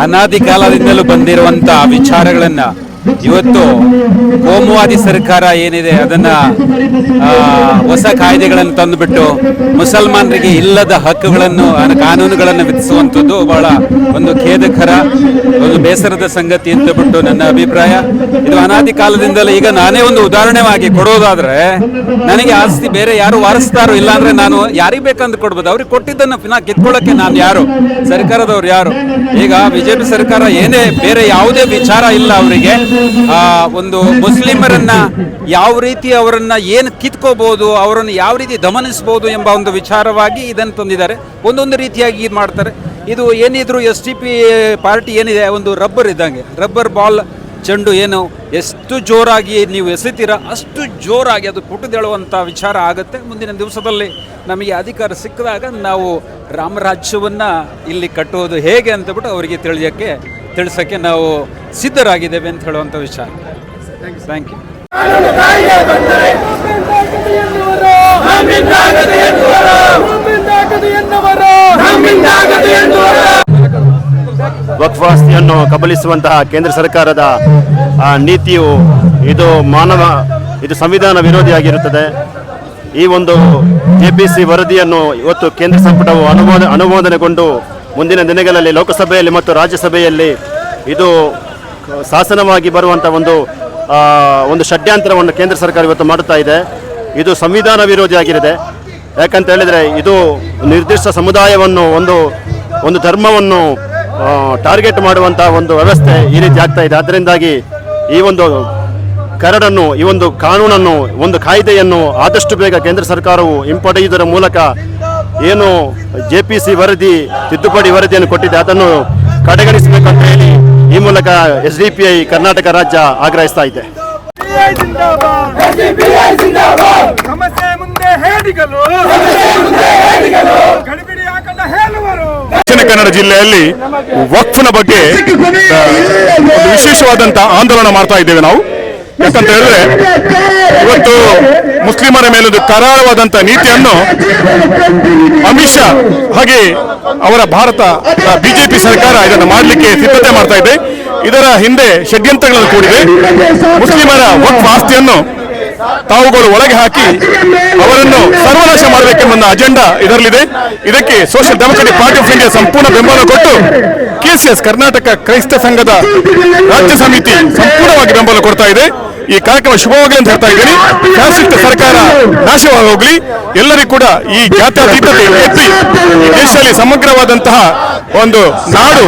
ಅನಾದಿ ಕಾಲದಿಂದಲೂ ಬಂದಿರುವಂತಹ ವಿಚಾರಗಳನ್ನ ಇವತ್ತು ಕೋಮುವಾದಿ ಸರ್ಕಾರ ಏನಿದೆ ಅದನ್ನ ಹೊಸ ಕಾಯ್ದೆಗಳನ್ನು ತಂದುಬಿಟ್ಟು ಮುಸಲ್ಮಾನರಿಗೆ ಇಲ್ಲದ ಹಕ್ಕುಗಳನ್ನು ಕಾನೂನುಗಳನ್ನು ವಿಧಿಸುವಂಥದ್ದು ಬಹಳ ಒಂದು ಖೇದಕರ ಒಂದು ಬೇಸರದ ಸಂಗತಿ ಅಂತ ಬಿಟ್ಟು ನನ್ನ ಅಭಿಪ್ರಾಯ. ಇದು ಅನಾದಿ ಕಾಲದಿಂದಲೇ. ಈಗ ನಾನೇ ಒಂದು ಉದಾಹರಣೆವಾಗಿ ಕೊಡೋದಾದ್ರೆ, ನನಗೆ ಆಸ್ತಿ ಬೇರೆ ಯಾರು ವಾರಸ್ತಾರೋ ಇಲ್ಲ ಅಂದ್ರೆ ನಾನು ಯಾರಿಗೆ ಬೇಕಂತ ಕೊಡ್ಬೋದು. ಅವ್ರಿಗೆ ಕೊಟ್ಟಿದ್ದನ್ನು ಪುನಃ ಕಿತ್ಕೊಳ್ಳೋಕೆ ನಾನು ಯಾರು? ಸರ್ಕಾರದವ್ರು ಯಾರು? ಈಗ ಬಿಜೆಪಿ ಸರ್ಕಾರ ಏನೇ ಬೇರೆ ಯಾವುದೇ ವಿಚಾರ ಇಲ್ಲ ಅವರಿಗೆ. ಒಂದು ಮುಸ್ಲಿಮರನ್ನ ಯಾವ ರೀತಿ ಅವರನ್ನ ಏನು ಕಿತ್ಕೋಬಹುದು, ಅವರನ್ನು ಯಾವ ರೀತಿ ದಮನಿಸಬಹುದು ಎಂಬ ಒಂದು ವಿಚಾರವಾಗಿ ಇದನ್ನು ತಂದಿದ್ದಾರೆ. ಒಂದೊಂದು ರೀತಿಯಾಗಿ ಇದು ಮಾಡ್ತಾರೆ. ಇದು ಏನಿದ್ರು SDP ಪಾರ್ಟಿ ಏನಿದೆ ಒಂದು ರಬ್ಬರ್ ಇದ್ದಂಗೆ, ರಬ್ಬರ್ ಬಾಲ್ ಚೆಂಡು ಏನು ಎಷ್ಟು ಜೋರಾಗಿ ನೀವು ಎಸೆತೀರಾ ಅಷ್ಟು ಜೋರಾಗಿ ಅದು ಪುಟದೇಳುವಂಥ ವಿಚಾರ ಆಗುತ್ತೆ. ಮುಂದಿನ ದಿವಸದಲ್ಲಿ ನಮಗೆ ಅಧಿಕಾರ ಸಿಕ್ಕಿದಾಗ ನಾವು ರಾಮರಾಜ್ಯವನ್ನು ಇಲ್ಲಿ ಕಟ್ಟುವುದು ಹೇಗೆ ಅಂತಬಿಟ್ಟು ಅವರಿಗೆ ತಿಳಿಸೋಕ್ಕೆ ನಾವು ಸಿದ್ಧರಾಗಿದ್ದೇವೆ ಅಂತ ಹೇಳುವಂಥ ವಿಚಾರ. Thank you. ವಕ್ಫ್ ಆಸ್ತಿಯನ್ನು ಕಬಳಿಸುವಂತಹ ಕೇಂದ್ರ ಸರ್ಕಾರದ ನೀತಿಯು ಇದು ಸಂವಿಧಾನ ವಿರೋಧಿಯಾಗಿರುತ್ತದೆ. ಈ ಒಂದು JPC ವರದಿಯನ್ನು ಇವತ್ತು ಕೇಂದ್ರ ಸಂಪುಟವು ಅನುಮೋದನೆಗೊಂಡು ಮುಂದಿನ ದಿನಗಳಲ್ಲಿ ಲೋಕಸಭೆಯಲ್ಲಿ ಮತ್ತು ರಾಜ್ಯಸಭೆಯಲ್ಲಿ ಇದು ಶಾಸನವಾಗಿ ಬರುವಂಥ ಒಂದು ಷಡ್ಯಂತ್ರವನ್ನು ಕೇಂದ್ರ ಸರ್ಕಾರ ಇವತ್ತು ಮಾಡುತ್ತಾ ಇದೆ. ಇದು ಸಂವಿಧಾನ ವಿರೋಧಿಯಾಗಿದೆ. ಯಾಕಂತ ಹೇಳಿದರೆ ಇದು ನಿರ್ದಿಷ್ಟ ಸಮುದಾಯವನ್ನು ಒಂದು ಧರ್ಮವನ್ನು ಟಾರ್ಗೆಟ್ ಮಾಡುವಂಥ ಒಂದು ವ್ಯವಸ್ಥೆ ಈ ರೀತಿ ಆಗ್ತಾ ಇದೆ. ಅದರಿಂದಾಗಿ ಈ ಒಂದು ಕರಡನ್ನು, ಈ ಒಂದು ಕಾನೂನನ್ನು, ಒಂದು ಕಾಯ್ದೆಯನ್ನು ಆದಷ್ಟು ಬೇಗ ಕೇಂದ್ರ ಸರ್ಕಾರವು ಹಿಂಪಡೆಯುವುದರ ಮೂಲಕ ಏನು JPC ವರದಿ ತಿದ್ದುಪಡಿ ವರದಿಯನ್ನು ಕೊಟ್ಟಿದೆ ಅದನ್ನು ಕಡೆಗಣಿಸಬೇಕಂತ ಹೇಳಿ ಈ ಮೂಲಕ SDPI ಕರ್ನಾಟಕ ರಾಜ್ಯ ಆಗ್ರಹಿಸ್ತಾ ಇದೆ. ದಕ್ಷಿಣ ಕನ್ನಡ ಜಿಲ್ಲೆಯಲ್ಲಿ ವಕ್ಫ್ನ ಬಗ್ಗೆ ಒಂದು ವಿಶೇಷವಾದಂತಹ ಆಂದೋಲನ ಮಾಡ್ತಾ ಇದ್ದೇವೆ ನಾವು. ಯಾಕಂತ ಹೇಳಿದ್ರೆ ಇವತ್ತು ಮುಸ್ಲಿಮರ ಮೇಲೊಂದು ಕರಾಳವಾದಂತಹ ನೀತಿಯನ್ನು ಅಮಿತ್ ಶಾ ಹಾಗೆ ಅವರ BJP ಸರ್ಕಾರ ಇದನ್ನು ಮಾಡಲಿಕ್ಕೆ ಸಿದ್ಧತೆ ಮಾಡ್ತಾ ಇದೆ. ಇದರ ಹಿಂದೆ ಷಡ್ಯಂತ್ರಗಳನ್ನು ಕೂಡಿದೆ. ಮುಸ್ಲಿಮರ ವಕ್ಫ್ ಆಸ್ತಿಯನ್ನು ತಾವುಗಳು ಒಳಗೆ ಹಾಕಿ ಅವರನ್ನು ಸರ್ವನಾಶ ಮಾಡಬೇಕೆಂಬ ಅಜೆಂಡಾ ಇದರಲ್ಲಿದೆ. ಇದಕ್ಕೆ social democratic party of India ಸಂಪೂರ್ಣ ಬೆಂಬಲ ಕೊಟ್ಟು KCS ಕರ್ನಾಟಕ ಕ್ರೈಸ್ತ ಸಂಘದ ರಾಜ್ಯ ಸಮಿತಿ ಸಂಪೂರ್ಣವಾಗಿ ಬೆಂಬಲ ಕೊಡ್ತಾ ಇದೆ. ಈ ಕಾರ್ಯಕ್ರಮ ಶುಭವಾಗಲಿ ಅಂತ ಹೇಳ್ತಾ ಇದ್ದೀನಿ. ಶಾಸಕ ಸರ್ಕಾರ ನಾಶವಾಗಿ ಹೋಗಲಿ. ಎಲ್ಲರಿಗೂ ಕೂಡ ಈ ಜಾತ್ಯತೀತತೆ ಎತ್ತಿ ಈ ದೇಶದಲ್ಲಿ ಸಮಗ್ರವಾದಂತಹ ಒಂದು ನಾಡು